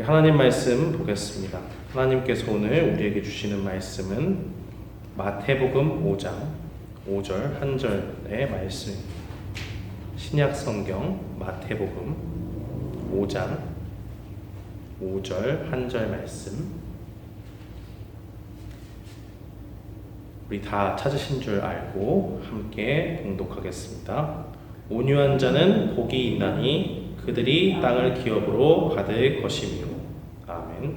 하나님 말씀 보겠습니다. 하나님께서 오늘 우리에게 주시는 말씀은 마태복음 5장 5절 한 절의 말씀입니다. 신약 성경 마태복음 5장 5절 한 절 말씀. 우리 다 찾으신 줄 알고 함께 봉독하겠습니다. 온유한 자는 복이 있나니 그들이 땅을 기업으로 받을 것이며. 아멘.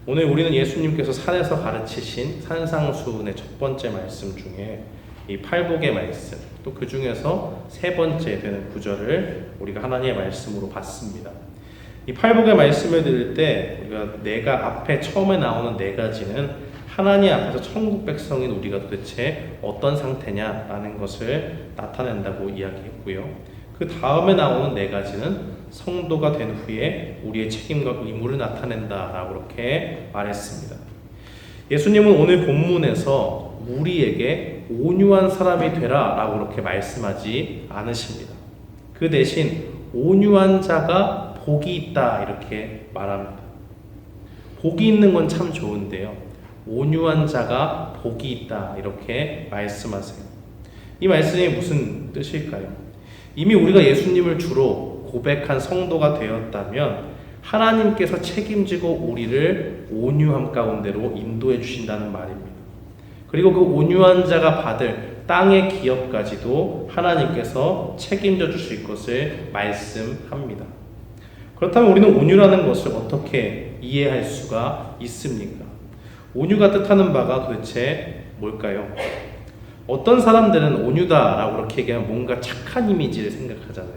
오늘 우리는 예수님께서 산에서 가르치신 산상수훈의 첫 번째 말씀 중에 이 팔복의 말씀, 또 그 중에서 세 번째 되는 구절을 우리가 하나님의 말씀으로 봤습니다. 이 팔복의 말씀을 들을 때 우리가 내가 앞에 처음에 나오는 네 가지는 하나님 앞에서 천국 백성인 우리가 도대체 어떤 상태냐라는 것을 나타낸다고 이야기했고요. 그 다음에 나오는 네 가지는 성도가 된 후에 우리의 책임과 의무를 나타낸다라고 그렇게 말했습니다. 예수님은 오늘 본문에서 우리에게 온유한 사람이 되라라고 그렇게 말씀하지 않으십니다. 그 대신 온유한 자가 복이 있다 이렇게 말합니다. 복이 있는 건 참 좋은데요. 온유한 자가 복이 있다 이렇게 말씀하세요. 이 말씀이 무슨 뜻일까요? 이미 우리가 예수님을 주로 고백한 성도가 되었다면 하나님께서 책임지고 우리를 온유함 가운데로 인도해 주신다는 말입니다. 그리고 그 온유한 자가 받을 땅의 기업까지도 하나님께서 책임져 주실 것을 말씀합니다. 그렇다면 우리는 온유라는 것을 어떻게 이해할 수가 있습니까? 온유가 뜻하는 바가 도대체 뭘까요? 어떤 사람들은 온유다라고 그렇게 얘기하면 뭔가 착한 이미지를 생각하잖아요.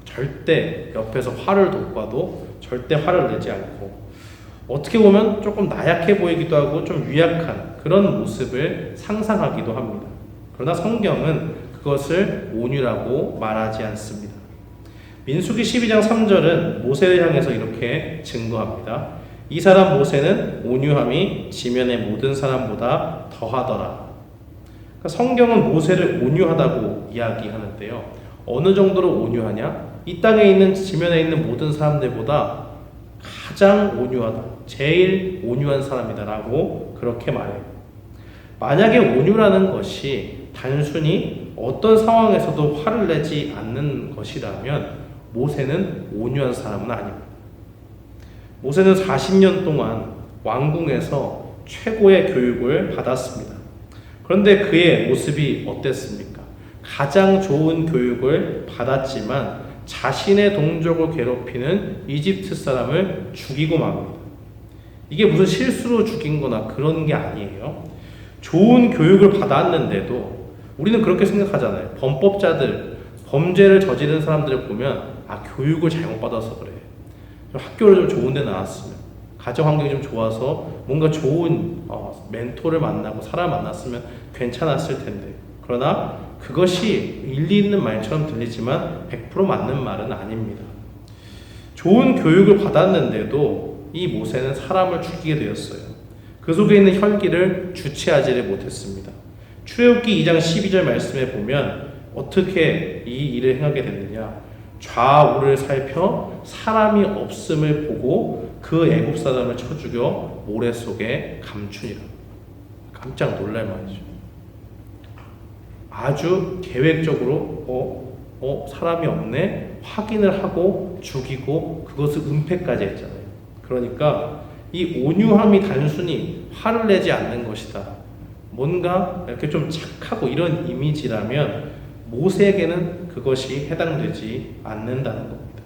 절대 옆에서 화를 돋궈도 절대 화를 내지 않고 어떻게 보면 조금 나약해 보이기도 하고 좀 유약한 그런 모습을 상상하기도 합니다. 그러나 성경은 그것을 온유라고 말하지 않습니다. 민수기 12장 3절은 모세를 향해서 이렇게 증거합니다. 이 사람 모세는 온유함이 지면의 모든 사람보다 더하더라. 그러니까 성경은 모세를 온유하다고 이야기하는데요. 어느 정도로 온유하냐? 이 땅에 있는 지면에 있는 모든 사람들보다 가장 온유하다. 제일 온유한 사람이다라고 그렇게 말해요. 만약에 온유라는 것이 단순히 어떤 상황에서도 화를 내지 않는 것이라면 모세는 온유한 사람은 아닙니다. 모세는 40년 동안 왕궁에서 최고의 교육을 받았습니다. 그런데 그의 모습이 어땠습니까? 가장 좋은 교육을 받았지만 자신의 동족을 괴롭히는 이집트 사람을 죽이고 맙니다. 이게 무슨 실수로 죽인 거나 그런 게 아니에요. 좋은 교육을 받았는데도 우리는 그렇게 생각하잖아요. 범법자들, 범죄를 저지른 사람들을 보면 교육을 잘못 받아서 그래. 학교를 좀 좋은 데 나왔으면, 가정 환경이 좀 좋아서 뭔가 좋은 멘토를 만나고 사람 만났으면 괜찮았을 텐데. 그러나 그것이 일리 있는 말처럼 들리지만 100% 맞는 말은 아닙니다. 좋은 교육을 받았는데도 이 모세는 사람을 죽이게 되었어요. 그 속에 있는 혈기를 주체하지를 못했습니다. 출애굽기 2장 12절 말씀에 보면 어떻게 이 일을 행하게 됐느냐? 좌우를 살펴 사람이 없음을 보고 그 애굽 사람을 쳐 죽여 모래 속에 감추니라. 깜짝 놀랄 말이죠. 아주 계획적으로 사람이 없네 확인을 하고 죽이고 그것을 은폐까지 했잖아요. 그러니까 이 온유함이 단순히 화를 내지 않는 것이다. 뭔가 이렇게 좀 착하고 이런 이미지라면 모세에게는 그것이 해당되지 않는다는 겁니다.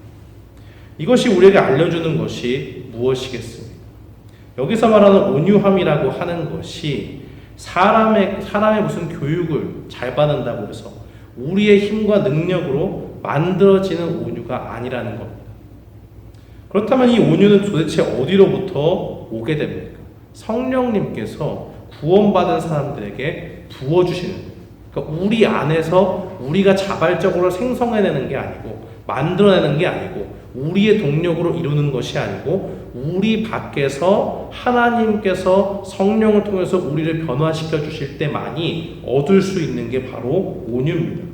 이것이 우리에게 알려주는 것이 무엇이겠습니까? 여기서 말하는 온유함이라고 하는 것이 사람의 무슨 교육을 잘 받는다고 해서 우리의 힘과 능력으로 만들어지는 온유가 아니라는 겁니다. 그렇다면 이 온유는 도대체 어디로부터 오게 됩니까? 성령님께서 구원받은 사람들에게 부어주시는 거예요. 그러니까 우리 안에서 우리가 자발적으로 생성해내는 게 아니고 만들어내는 게 아니고 우리의 동력으로 이루는 것이 아니고 우리 밖에서 하나님께서 성령을 통해서 우리를 변화시켜 주실 때만이 얻을 수 있는 게 바로 온유입니다.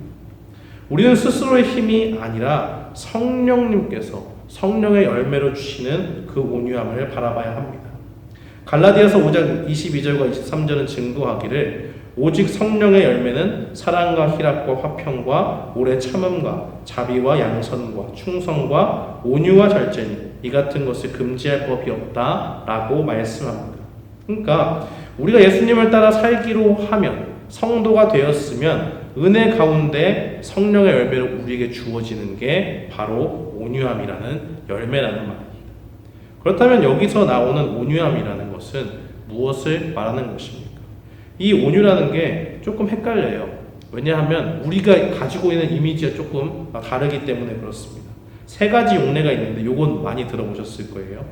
우리는 스스로의 힘이 아니라 성령님께서 성령의 열매로 주시는 그 온유함을 바라봐야 합니다. 갈라디아서 5장 22절과 23절은 증거하기를 오직 성령의 열매는 사랑과 희락과 화평과 오래 참음과 자비와 양선과 충성과 온유와 절제니 이 같은 것을 금지할 법이 없다라고 말씀합니다. 그러니까 우리가 예수님을 따라 살기로 하면, 성도가 되었으면 은혜 가운데 성령의 열매로 우리에게 주어지는 게 바로 온유함이라는 열매라는 말입니다. 그렇다면 여기서 나오는 온유함이라는 것은 무엇을 말하는 것입니까? 이 온유라는 게 조금 헷갈려요. 왜냐하면 우리가 가지고 있는 이미지가 조금 다르기 때문에 그렇습니다. 세 가지 용례가 있는데 요건 많이 들어보셨을 거예요.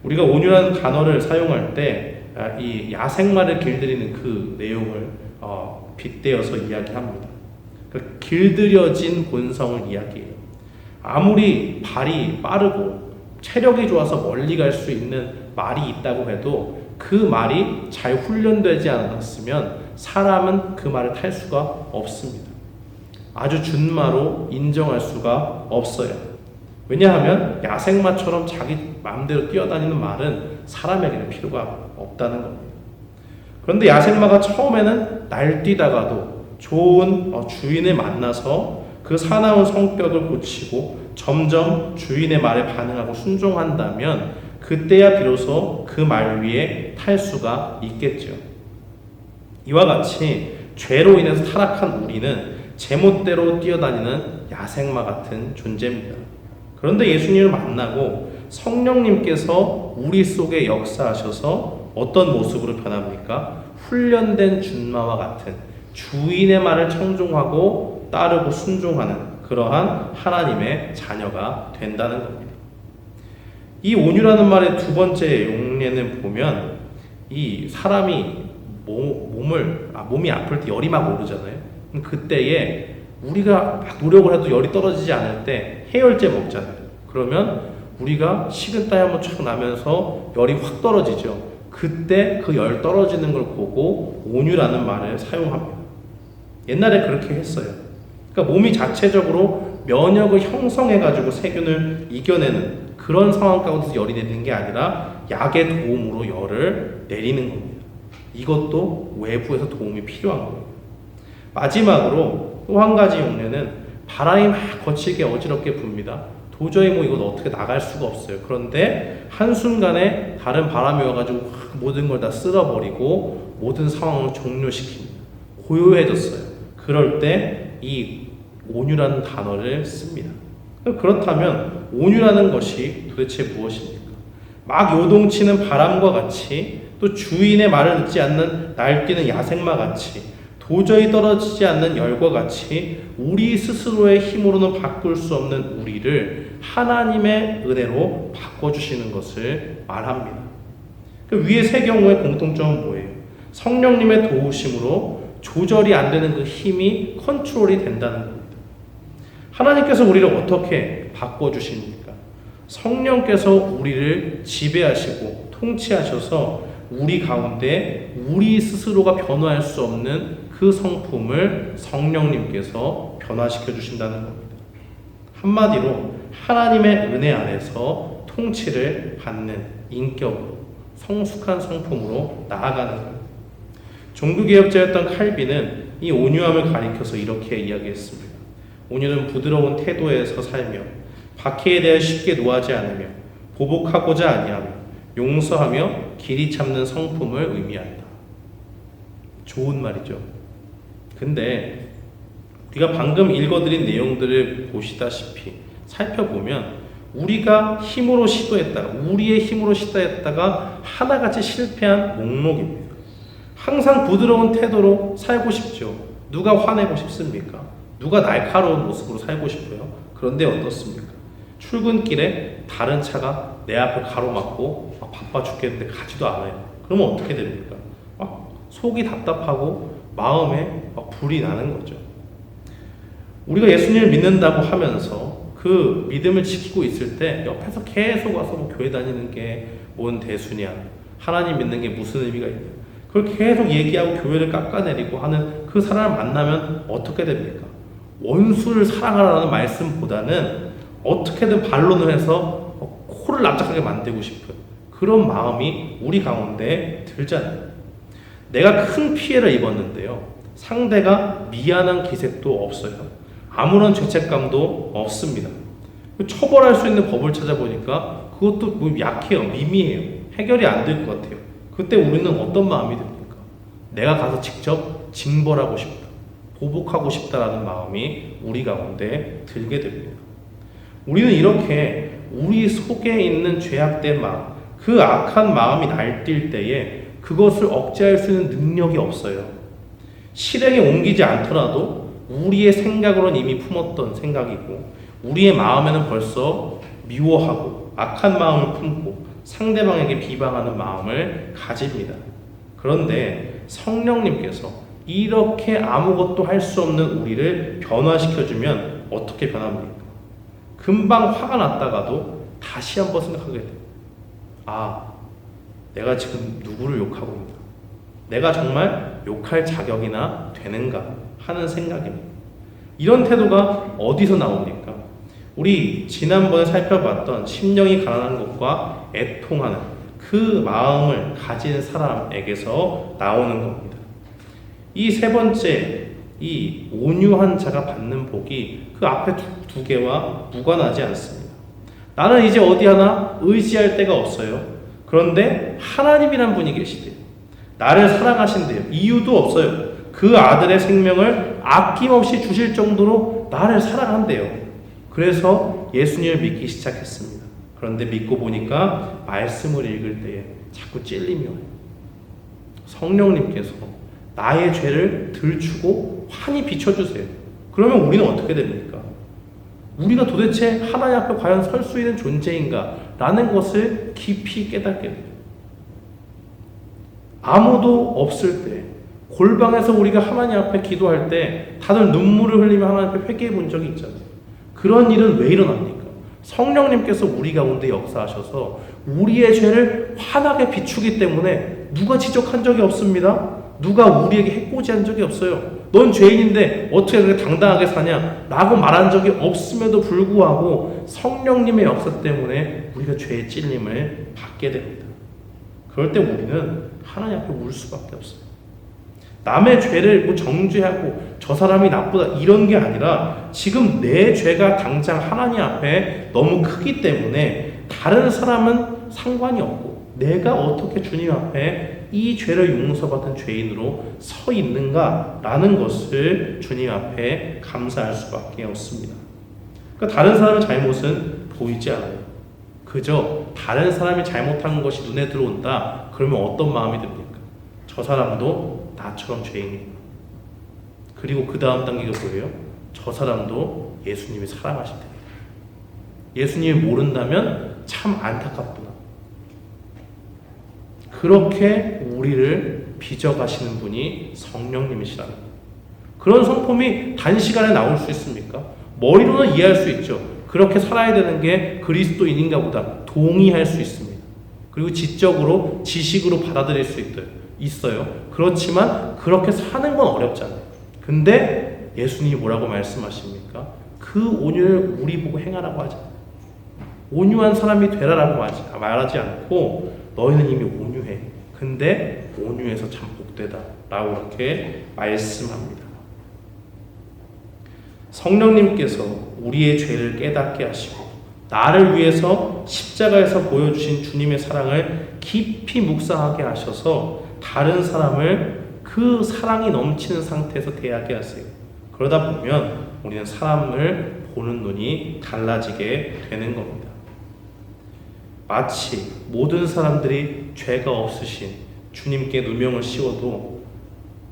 우리가 온유라는 단어를 사용할 때 이 야생마를 길들이는 그 내용을 빗대어서 이야기합니다. 그 길들여진 본성을 이야기해요. 아무리 발이 빠르고 체력이 좋아서 멀리 갈 수 있는 말이 있다고 해도 그 말이 잘 훈련되지 않았으면 사람은 그 말을 탈 수가 없습니다. 아주 준마로 인정할 수가 없어요. 왜냐하면 야생마처럼 자기 마음대로 뛰어다니는 말은 사람에게는 필요가 없다는 겁니다. 그런데 야생마가 처음에는 날뛰다가도 좋은 주인을 만나서 그 사나운 성격을 고치고 점점 주인의 말에 반응하고 순종한다면 그때야 비로소 그 말 위에 탈 수가 있겠죠. 이와 같이 죄로 인해서 타락한 우리는 제멋대로 뛰어다니는 야생마 같은 존재입니다. 그런데 예수님을 만나고 성령님께서 우리 속에 역사하셔서 어떤 모습으로 변합니까? 훈련된 준마와 같은 주인의 말을 청종하고 따르고 순종하는 그러한 하나님의 자녀가 된다는 겁니다. 이 온유라는 말의 두 번째 용례는 보면 이 사람이 몸이 아플 때 열이 막 오르잖아요. 그때에 우리가 막 노력을 해도 열이 떨어지지 않을 때 해열제 먹잖아요. 그러면 우리가 식은땀이 한번 촥 나면서 열이 확 떨어지죠. 그때 그 열 떨어지는 걸 보고 온유라는 말을 사용합니다. 옛날에 그렇게 했어요. 그러니까 몸이 자체적으로 면역을 형성해가지고 세균을 이겨내는 그런 상황 가운데서 열이 내리는 게 아니라 약의 도움으로 열을 내리는 겁니다. 이것도 외부에서 도움이 필요한 거예요. 마지막으로 또 한 가지 용례는 바람이 막 거칠게 어지럽게 붑니다. 도저히 이건 어떻게 나갈 수가 없어요. 그런데 한순간에 다른 바람이 와가지고 모든 걸 다 쓸어버리고 모든 상황을 종료시킵니다. 고요해졌어요. 그럴 때 이 온유라는 단어를 씁니다. 그렇다면 온유라는 것이 도대체 무엇입니까? 막 요동치는 바람과 같이 또 주인의 말을 듣지 않는 날뛰는 야생마 같이 도저히 떨어지지 않는 열과 같이 우리 스스로의 힘으로는 바꿀 수 없는 우리를 하나님의 은혜로 바꿔주시는 것을 말합니다. 그 위에 세 경우의 공통점은 뭐예요? 성령님의 도우심으로 조절이 안 되는 그 힘이 컨트롤이 된다는 겁니다. 하나님께서 우리를 어떻게 바꿔주십니까? 성령께서 우리를 지배하시고 통치하셔서 우리 가운데 우리 스스로가 변화할 수 없는 그 성품을 성령님께서 변화시켜 주신다는 겁니다. 한마디로 하나님의 은혜 안에서 통치를 받는 인격으로 성숙한 성품으로 나아가는 겁니다. 종교개혁자였던 칼빈은 이 온유함을 가리켜서 이렇게 이야기했습니다. 온유는 부드러운 태도에서 살며 박해에 대해 쉽게 노하지 않으며 보복하고자 아니하며 용서하며 길이 참는 성품을 의미한다. 좋은 말이죠. 근데 우리가 방금 읽어드린 내용들을 보시다시피 살펴보면 우리가 힘으로 시도했다가 우리의 힘으로 시도했다가 하나같이 실패한 목록입니다. 항상 부드러운 태도로 살고 싶죠. 누가 화내고 싶습니까? 누가 날카로운 모습으로 살고 싶어요? 그런데 어떻습니까? 출근길에 다른 차가 내 앞을 가로막고 막 바빠 죽겠는데 가지도 않아요. 그러면 어떻게 됩니까? 막 속이 답답하고 마음에 막 불이 나는 거죠. 우리가 예수님을 믿는다고 하면서 그 믿음을 지키고 있을 때 옆에서 계속 와서 뭐 교회 다니는 게 뭔 대수냐, 하나님 믿는 게 무슨 의미가 있냐, 그걸 계속 얘기하고 교회를 깎아내리고 하는 그 사람을 만나면 어떻게 됩니까? 원수를 사랑하라는 말씀보다는 어떻게든 반론을 해서 코를 납작하게 만들고 싶은 그런 마음이 우리 가운데 들잖아요. 내가 큰 피해를 입었는데요. 상대가 미안한 기색도 없어요. 아무런 죄책감도 없습니다. 처벌할 수 있는 법을 찾아보니까 그것도 뭐 약해요. 미미해요. 해결이 안 될 것 같아요. 그때 우리는 어떤 마음이 듭니까? 내가 가서 직접 징벌하고 싶다. 보복하고 싶다라는 마음이 우리 가운데 들게 됩니다. 우리는 이렇게 우리 속에 있는 죄악된 마음, 그 악한 마음이 날뛸 때에 그것을 억제할 수 있는 능력이 없어요. 실행에 옮기지 않더라도 우리의 생각으로는 이미 품었던 생각이고 우리의 마음에는 벌써 미워하고 악한 마음을 품고 상대방에게 비방하는 마음을 가집니다. 그런데 성령님께서 이렇게 아무것도 할 수 없는 우리를 변화시켜주면 어떻게 변합니까? 금방 화가 났다가도 다시 한번 생각하게 돼요. 아, 내가 지금 누구를 욕하고 있나? 내가 정말 욕할 자격이나 되는가 하는 생각입니다. 이런 태도가 어디서 나옵니까? 우리 지난번에 살펴봤던 심령이 가난한 것과 애통하는 그 마음을 가진 사람에게서 나오는 겁니다. 이 세 번째, 이 온유한 자가 받는 복이 그 앞에 두 개와 무관하지 않습니다. 나는 이제 어디 하나 의지할 데가 없어요. 그런데 하나님이란 분이 계시대요. 나를 사랑하신대요. 이유도 없어요. 그 아들의 생명을 아낌없이 주실 정도로 나를 사랑한대요. 그래서 예수님을 믿기 시작했습니다. 그런데 믿고 보니까 말씀을 읽을 때에 자꾸 찔림이 와요. 성령님께서 나의 죄를 들추고 환히 비춰주세요. 그러면 우리는 어떻게 됩니까? 우리가 도대체 하나님 앞에 과연 설 수 있는 존재인가? 라는 것을 깊이 깨닫게 돼요. 아무도 없을 때, 골방에서 우리가 하나님 앞에 기도할 때 다들 눈물을 흘리며 하나님 앞에 회개해 본 적이 있잖아요. 그런 일은 왜 일어납니까? 성령님께서 우리 가운데 역사하셔서 우리의 죄를 환하게 비추기 때문에 누가 지적한 적이 없습니다. 누가 우리에게 해코지한 적이 없어요. 넌 죄인인데 어떻게 그렇게 당당하게 사냐? 라고 말한 적이 없음에도 불구하고 성령님의 역사 때문에 우리가 죄의 찔림을 받게 됩니다. 그럴 때 우리는 하나님 앞에 울 수밖에 없어요. 남의 죄를 뭐 정죄하고 저 사람이 나쁘다 이런 게 아니라 지금 내 죄가 당장 하나님 앞에 너무 크기 때문에 다른 사람은 상관이 없고 내가 어떻게 주님 앞에 이 죄를 용서받은 죄인으로 서 있는가라는 것을 주님 앞에 감사할 수밖에 없습니다. 그러니까 다른 사람의 잘못은 보이지 않아요. 그저 다른 사람이 잘못한 것이 눈에 들어온다. 그러면 어떤 마음이 듭니까? 저 사람도 나처럼 죄인이구나. 그리고 그 다음 단계가 뭐예요? 저 사람도 예수님이 사랑하실 테니까. 예수님이 모른다면 참 안타깝구나. 그렇게 우리를 빚어가시는 분이 성령님이시라는 거예요. 그런 성품이 단시간에 나올 수 있습니까? 머리로는 이해할 수 있죠. 그렇게 살아야 되는 게 그리스도인인가 보다 동의할 수 있습니다. 그리고 지적으로 지식으로 받아들일 수 있어요. 그렇지만 그렇게 사는 건 어렵잖아요. 근데 예수님이 뭐라고 말씀하십니까? 그 온유를 우리 보고 행하라고 하지 않아요. 온유한 사람이 되라라고 말하지 않고 너희는 이미 온유해. 근데 온유해서 참 복되다 라고 그렇게 말씀합니다. 성령님께서 우리의 죄를 깨닫게 하시고 나를 위해서 십자가에서 보여주신 주님의 사랑을 깊이 묵상하게 하셔서 다른 사람을 그 사랑이 넘치는 상태에서 대하게 하세요. 그러다 보면 우리는 사람을 보는 눈이 달라지게 되는 겁니다. 마치 모든 사람들이 죄가 없으신 주님께 누명을 씌워도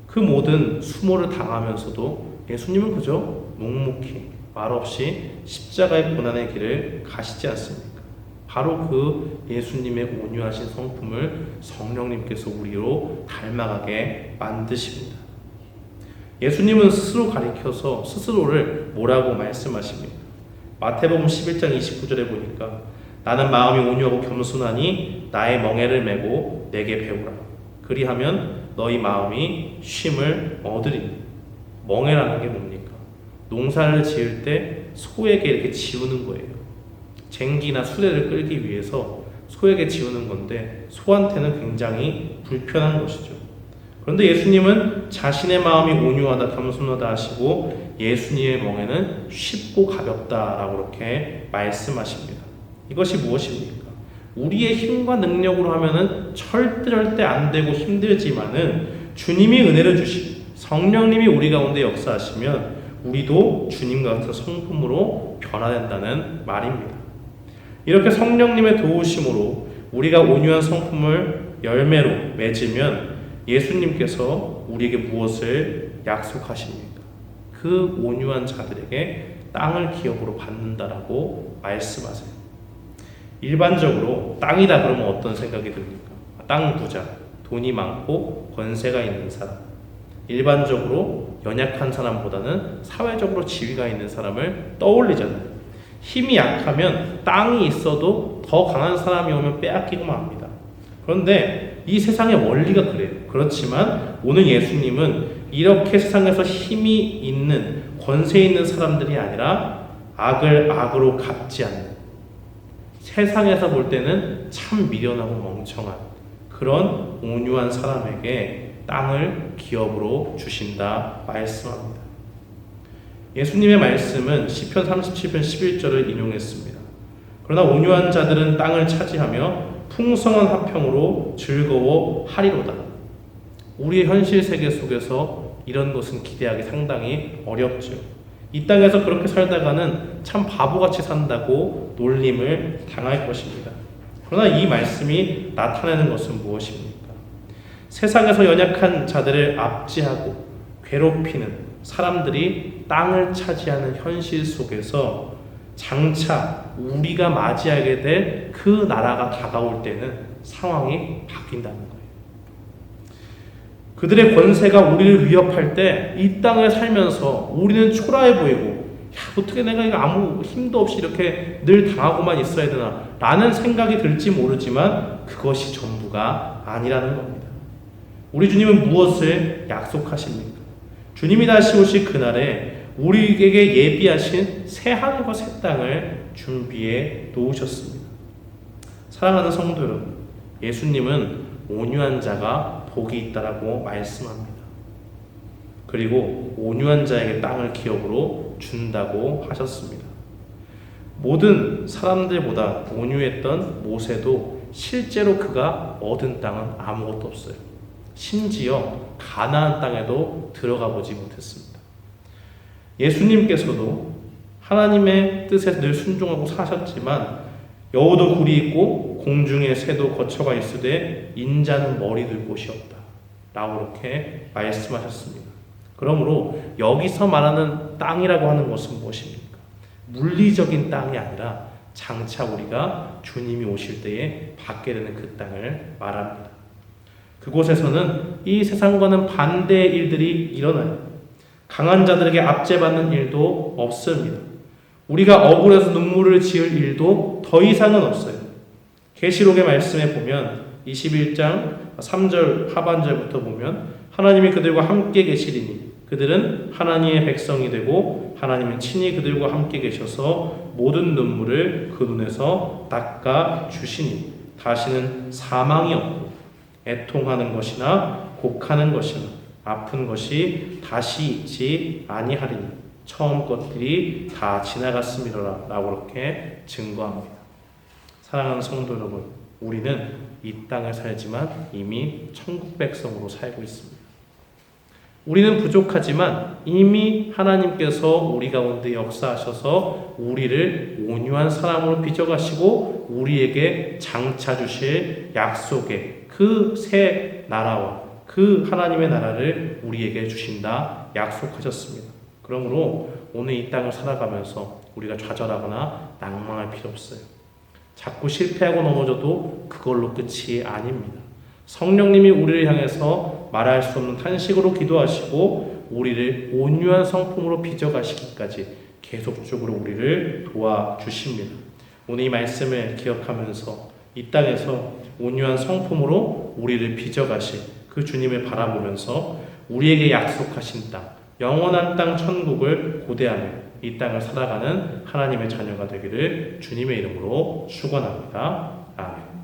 그 모든 수모를 당하면서도 예수님은 그저 묵묵히 말없이 십자가의 고난의 길을 가시지 않습니까? 바로 그 예수님의 온유하신 성품을 성령님께서 우리로 닮아가게 만드십니다. 예수님은 스스로 가리켜서 스스로를 뭐라고 말씀하십니까? 마태복음 11장 29절에 보니까 나는 마음이 온유하고 겸손하니 나의 멍에를 메고 내게 배우라. 그리하면 너희 마음이 쉼을 얻으리니. 멍에라는 게 뭡니까? 농사를 지을 때 소에게 이렇게 지우는 거예요. 쟁기나 수레를 끌기 위해서 소에게 지우는 건데 소한테는 굉장히 불편한 것이죠. 그런데 예수님은 자신의 마음이 온유하다 겸손하다 하시고 예수님의 멍에는 쉽고 가볍다라고 이렇게 말씀하십니다. 이것이 무엇입니까? 우리의 힘과 능력으로 하면은 절대 안 되고 힘들지만은 주님이 은혜를 주시고 성령님이 우리 가운데 역사하시면 우리도 주님과 같은 성품으로 변화된다는 말입니다. 이렇게 성령님의 도우심으로 우리가 온유한 성품을 열매로 맺으면 예수님께서 우리에게 무엇을 약속하십니까? 그 온유한 자들에게 땅을 기업으로 받는다라고 말씀하세요. 일반적으로 땅이다 그러면 어떤 생각이 듭니까? 땅 부자, 돈이 많고 권세가 있는 사람. 일반적으로 연약한 사람보다는 사회적으로 지위가 있는 사람을 떠올리잖아요. 힘이 약하면 땅이 있어도 더 강한 사람이 오면 빼앗기고 맙니다. 그런데 이 세상의 원리가 그래요. 그렇지만 오늘 예수님은 이렇게 세상에서 힘이 있는 권세 있는 사람들이 아니라 악을 악으로 갚지 않는, 세상에서 볼 때는 참 미련하고 멍청한 그런 온유한 사람에게 땅을 기업으로 주신다 말씀합니다. 예수님의 말씀은 시편 37편 11절을 인용했습니다. 그러나 온유한 자들은 땅을 차지하며 풍성한 화평으로 즐거워하리로다. 우리의 현실 세계 속에서 이런 것은 기대하기 상당히 어렵죠. 이 땅에서 그렇게 살다가는 참 바보같이 산다고 놀림을 당할 것입니다. 그러나 이 말씀이 나타내는 것은 무엇입니까? 세상에서 연약한 자들을 압제하고 괴롭히는 사람들이 땅을 차지하는 현실 속에서 장차 우리가 맞이하게 될 그 나라가 다가올 때는 상황이 바뀐다는 거예요. 그들의 권세가 우리를 위협할 때 이 땅을 살면서 우리는 초라해 보이고, 야, 어떻게 내가 이거 아무 힘도 없이 이렇게 늘 당하고만 있어야 되나 라는 생각이 들지 모르지만 그것이 전부가 아니라는 겁니다. 우리 주님은 무엇을 약속하십니까? 주님이 다시 오실 그날에 우리에게 예비하신 새 하늘과 새 땅을 준비해 놓으셨습니다. 사랑하는 성도 여러분, 예수님은 온유한 자가 복이 있다라고 말씀합니다. 그리고 온유한 자에게 땅을 기업으로 준다고 하셨습니다. 모든 사람들보다 온유했던 모세도 실제로 그가 얻은 땅은 아무것도 없어요. 심지어 가나안 땅에도 들어가 보지 못했습니다. 예수님께서도 하나님의 뜻에 늘 순종하고 사셨지만 여우도 굴이 있고 공중의 새도 거처가 있으되 인자는 머리 둘 곳이 없다 라고 이렇게 말씀하셨습니다. 그러므로 여기서 말하는 땅이라고 하는 것은 무엇입니까? 물리적인 땅이 아니라 장차 우리가 주님이 오실 때에 받게 되는 그 땅을 말합니다. 그곳에서는 이 세상과는 반대의 일들이 일어나요. 강한 자들에게 압제받는 일도 없습니다. 우리가 억울해서 눈물을 지을 일도 더 이상은 없어요. 계시록의 말씀에 보면 21장 3절 하반절부터 보면 하나님이 그들과 함께 계시리니 그들은 하나님의 백성이 되고 하나님은 친히 그들과 함께 계셔서 모든 눈물을 그 눈에서 닦아 주시니 다시는 사망이 없고 애통하는 것이나 곡하는 것이나 아픈 것이 다시 있지 아니하리니 처음 것들이 다 지나갔음이로라 라고 이렇게 증거합니다. 사랑하는 성도 여러분, 우리는 이 땅을 살지만 이미 천국 백성으로 살고 있습니다. 우리는 부족하지만 이미 하나님께서 우리 가운데 역사하셔서 우리를 온유한 사람으로 빚어가시고 우리에게 장차 주실 약속의 그 새 나라와 그 하나님의 나라를 우리에게 주신다 약속하셨습니다. 그러므로 오늘 이 땅을 살아가면서 우리가 좌절하거나 낭망할 필요 없어요. 자꾸 실패하고 넘어져도 그걸로 끝이 아닙니다. 성령님이 우리를 향해서 말할 수 없는 탄식으로 기도하시고 우리를 온유한 성품으로 빚어가시기까지 계속적으로 우리를 도와주십니다. 오늘 이 말씀을 기억하면서 이 땅에서 온유한 성품으로 우리를 빚어가실 그 주님을 바라보면서 우리에게 약속하신 땅, 영원한 땅 천국을 고대하며 이 땅을 살아가는 하나님의 자녀가 되기를 주님의 이름으로 축원합니다. 아멘.